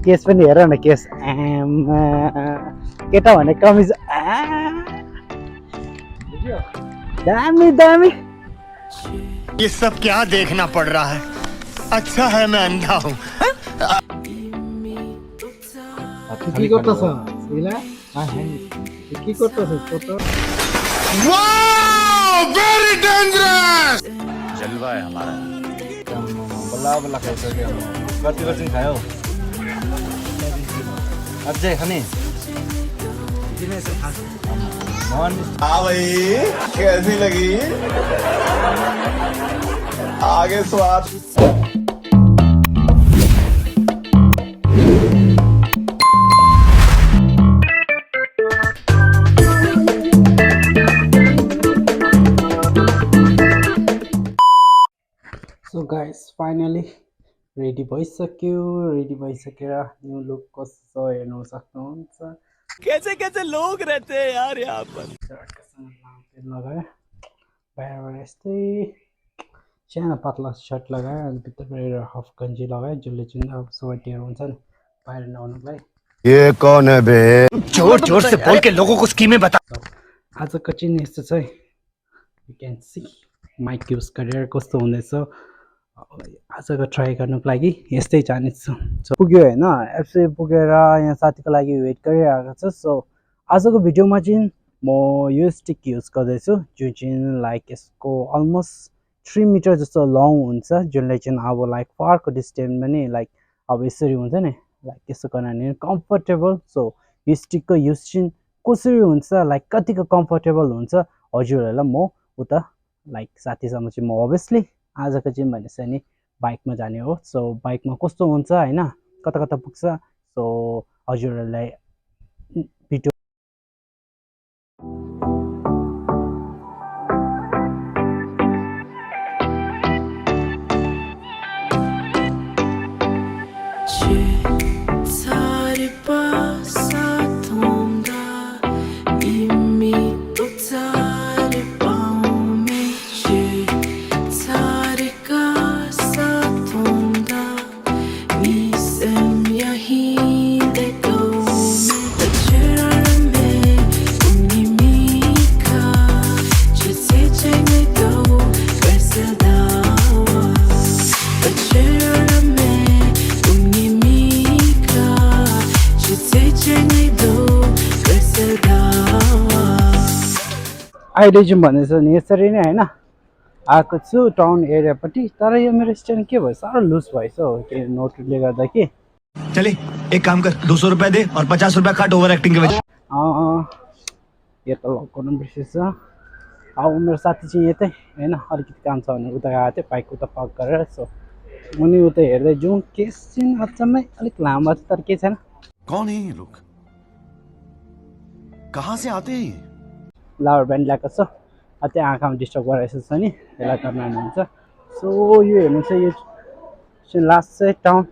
Case पनि हेर न केस केटा भने कमिज दामी दामी ये सब क्या देखना पड़ रहा है अच्छा है मैं अंधा हूँ কি করতেছ শিলা কি করতেছ ছোট वाह वेरी डेंजरस जलवा है हमारा बल्ला बल्ला खाइसक्यो कति बजी खायो अझै खाने हाँ भाई कैसी लगी आगे स्वाद सो गाइस फाइनली रेडी भइसक्यो रेडी भइसकेर न्यू लुक कस्तो छ हेर्नु सक्नुहुन्छ कैसे कैसे लोग रहते हैं यार यहाँ पर लगायो बाहिरबाट यस्तै सानो पातला सर्ट लगायो अनि भित्रबाट हाफ गन्जी लगायो जसले चाहिँ अब सोटिहरू हुन्छ नि बाहिर नआउनुलाई ये कौन है बे जोर जोर से बोल के लोगों को स्कीमें बता आजको चाहिँ यस्तो छ you can see mic use गरेर कस्तो हुँदैछ आजको ट्राई गर्नुको लागि यस्तै जानेछु सो पुग्यो होइन एफसी पुगेर यहाँ साथीको लागि वेट गरिरहेको छ सो आजको भिडियोमा चाहिँ म यो स्टिक युज गर्दैछु जो चाहिँ लाइक यसको अलमोस्ट 3 मिटर जस्तो लङ हुन्छ जसले चाहिँ अब लाइक फारको डिस्टेन्समा नि लाइक अब यसरी हुन्छ नि लाइक त्यसो गर्नाले कम्फर्टेबल सो यो स्टिकको युज चाहिँ कसरी हुन्छ लाइक कतिको कम्फर्टेबल हुन्छ हजुरहरूलाई म उता लाइक साथीसँग चाहिँ म अभियसली आजको चाहिँ भनेछ नि बाइकमा जाने हो सो बाइकमा कस्तो हुन्छ होइन कता कता पुग्छ सो हजुरहरूलाई भिडियो अहिले चाहिँ भनेछ नि यसरी नै होइन आएको छु टाउन एरियापट्टि तर यो मेरो स्ट्यान्ड के भयो साह्रो लुज भएछ हो त्यो नोटले गर्दा कि चले एक काम कर 200 रुपए दे और 50 रुपए काट ओवर एक्टिंग के वजह यो त लक गर्नु बिर्सेछ अब मेरो साथी चाहिँ यतै होइन अलिकति काम छ भने उता गएको थियो बाइक उता पार्क गरेर सो मुनि उता हेर्दै जाउँ केस चाहिँ अचम्मै अलिक लामो छ तर के छैन कौन है ये लोग कहाँ से आते हैं लावर ब्यान्ड ल्याएको छ त्यहाँ आँखामा डिस्टर्ब गराएको छ नि त्यसलाई गर्न हुन्छ सो यो हेर्नु चाहिँ यो चाहिँ लास्ट चाहिँ टाउन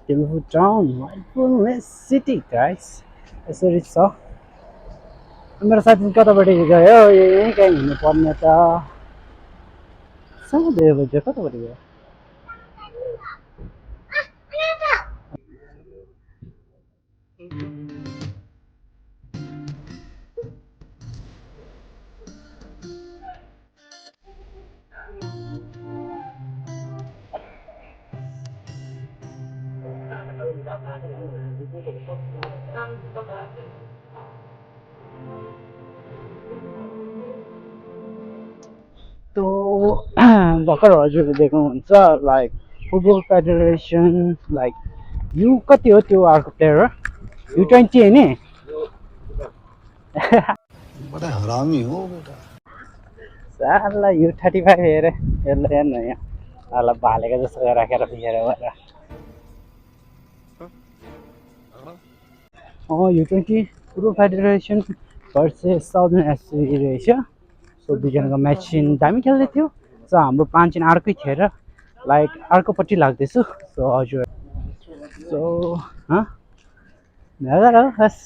टिम्बु टाउन सिटी गाइस यसरी छ मेरो साथी कतापट्टि गयो यहीँ कहीँ हिँड्नु पर्ने त साँझ बज्यो कतापट्टि गयो तो भर्खर हजुरले देख्नुहुन्छ like football federation like you कति हो त्यो अर्को प्लेयर U20 हो नि बड़ा हरामी हो बेटा साला U35 हेरे यसलाई हेर्नु यहाँ अलि भालेको जस्तो राखेर फिरेर भएर U20 football federation versus southern FC रहेछ सो दुईजनाको म्याच दामी खेल्दै थियो सो हाम्रो प्लान चाहिँ अर्कै थियो र लाइक अर्कोपट्टि लाग्दैछु सो हजुर सो बस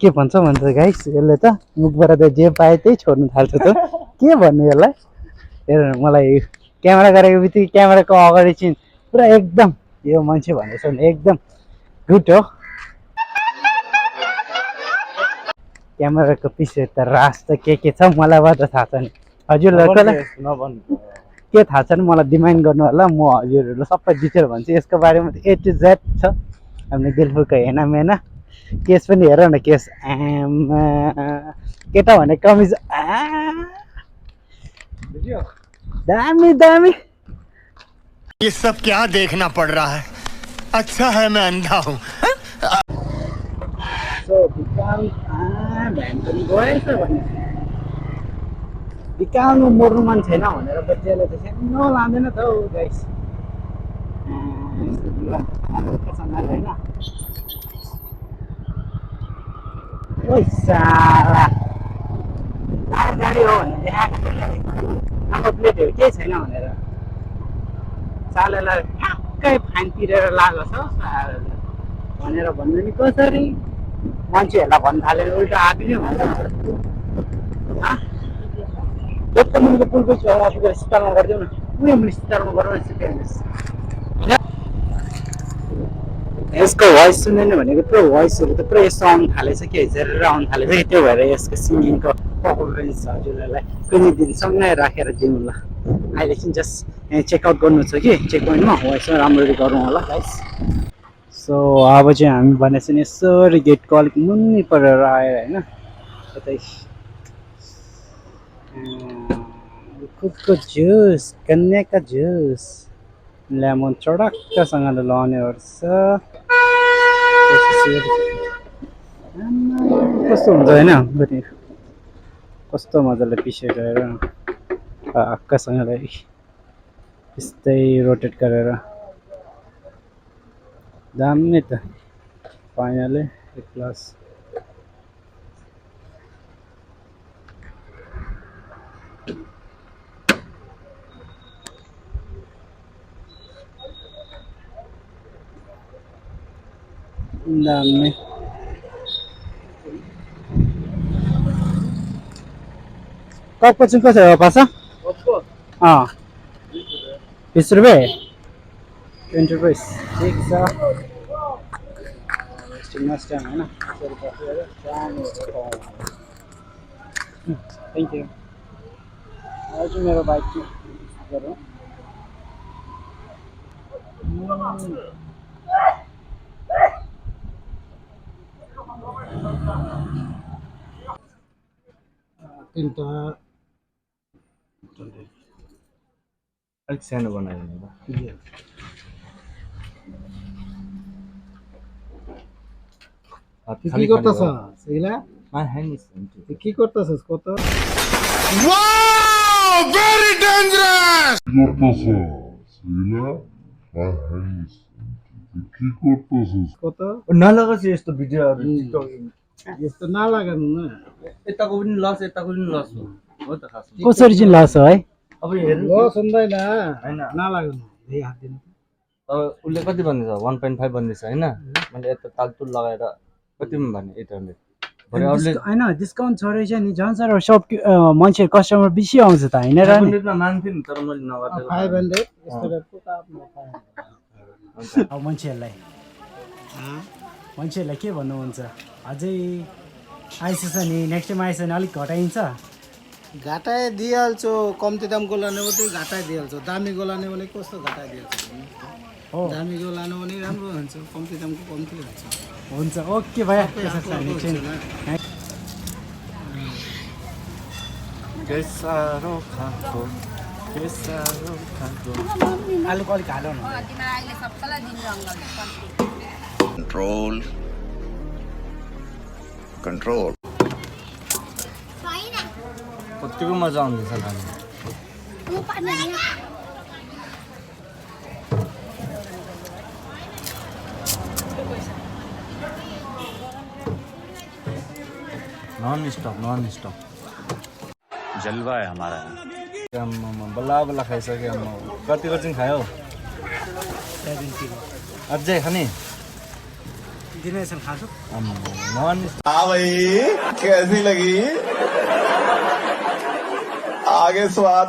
के भन्छ गाइस यसले त मुखबाट त जे पाए त्यही छोड्नु थाल्छ त के भन्नु यसलाई हेर मलाई क्यामेरा गरेको बित्तिकै क्यामेराको अगाडि चाहिँ पुरा एकदम यो मान्छे भनेछ भने एकदम गुड हो। क्यामेराको पछि त रास त के छ मलाई मात्र थाहा छ नि। हजुरहरूलाई के थाहा छैन मलाई डिमान्ड गर्नु होला, म हजुरहरूलाई सबै डिटेल भन्छु यसको बारेमा। A to Z छ हामीले दिलफुलको हेना मेना। केस पनि हेर न, केस केटा भने कमिज दामी दामी। ये सब क्या देखना पड़ रहा है, अच्छा है मैं अंधा हूँ। बिकाउनु मर्नु मन छैन भनेर बच्चाले त सानो लाँदैन त हौ गाइस। होइन ओइ साला गाडी हो भने नम्बर प्लेटहरू केही छैन भनेर सालेलाई ठ्याक्कै फाइन तिरेर लागेको छ सालेले भनेर भन्नु नि कसरी। मान्छेहरूलाई भन्नु थाल्यो भने उल्टा आफै नै भन्छ। मुनिको पुलको छेउमा पुगेर शीतलमा गरिदेऊ न, पुरै मुनि शीतलमा गरौँ न। यसको भोइस सुन्दैन भनेको पुरा भोइसहरू त पुरा यस्तो आउनु थालेछ कि झरेर आउनु थालेछ कि, त्यो भएर यसको सिङ्गिङको पर्फर्मेन्स हजुरहरूलाई कुनै दिन सँगै राखेर दिउँ ल। अहिले चाहिँ जस्ट यहाँ चेकआउट गर्नु छ कि चेक पोइन्टमा, हो यसो राम्ररी गरौँ होला गाइस। सो अब चाहिँ हामी भनेपछि यसरी गेटको अलिक मुनि परेर आएर होइन यतै खुदको जुस कन्याका जुस लेमन चडक्कसँगले लाउने पर्छ। कस्तो हुन्छ होइन फेरि कस्तो मजाले पिसेर हक्कासँगले यस्तै रोटेट गरेर दामी त। फाइनली एक ग्लास दामी। कपको चाहिँ कसरी हो पासा? 20 रुपियाँ 20 रुपियाँ ठिक छ। नेक्स्ट टाइम होइन थ्याङ्क यू। आज मेरो बाइक चाहिँ गरौँ। तिनवटा अलिक सानो बनाइदिनु ल। কি করতেছ সেগুলা? কি করতেছস কত? Wow very dangerous. কত? नलगाउँछु यस्तो भिडियोहरू टिकटक यस्तो नलागानु न। यताको पनि लस यताको पनि लस हो त खास। कसरी चाहिँ लस हो है? अब हेर्नु लस हुँदैन हैन, नलागानु। यही हात दिनु। अब उसले कति भन्दैछ 1.5 भन्दैछ हैन, मैले यता तालतुल लगाएर कतिमा भने 800 भरे अरूले हैन डिस्काउन्ट छ रहेछ नि झन् सर। सब मान्छे कस्टमर बेसी आउँछ त हैन र नि। 500 मा मान्थे नि तर मैले नगर्दै 500 यस्तो रेटको त अब मान्छेहरूलाई के भन्नुहुन्छ अझै आइसक्छ नि नेक्स्ट टाइम आइसक्यो भने अलिक घटाइन्छ। घाटाइ दिइहाल्छु। कम्ती दामको लाने हो त्यही घाटाइ दिइहाल्छु। दामीको लाने भने कस्तो घाटाइ दिइहाल्छु हो। दामीको लानु भने राम्रो हुन्छ, कम्ती दामको कम्ती हुन्छ। हुन्छ ओके भाइ। केसारो खाको केसारो खाको आलुको अलिक हालौ न। Control control. कतिको मजा आउँदैछ खानु। नॉन स्टॉप जलवा है हमारा। बल्ल बल्ल खाइसक्यो। कतिको चाहिँ खायो? 7 किलो अझै खाने दिनेसन खाछु। नॉन हाँ भाई कैसी लगी? आगे स्वाद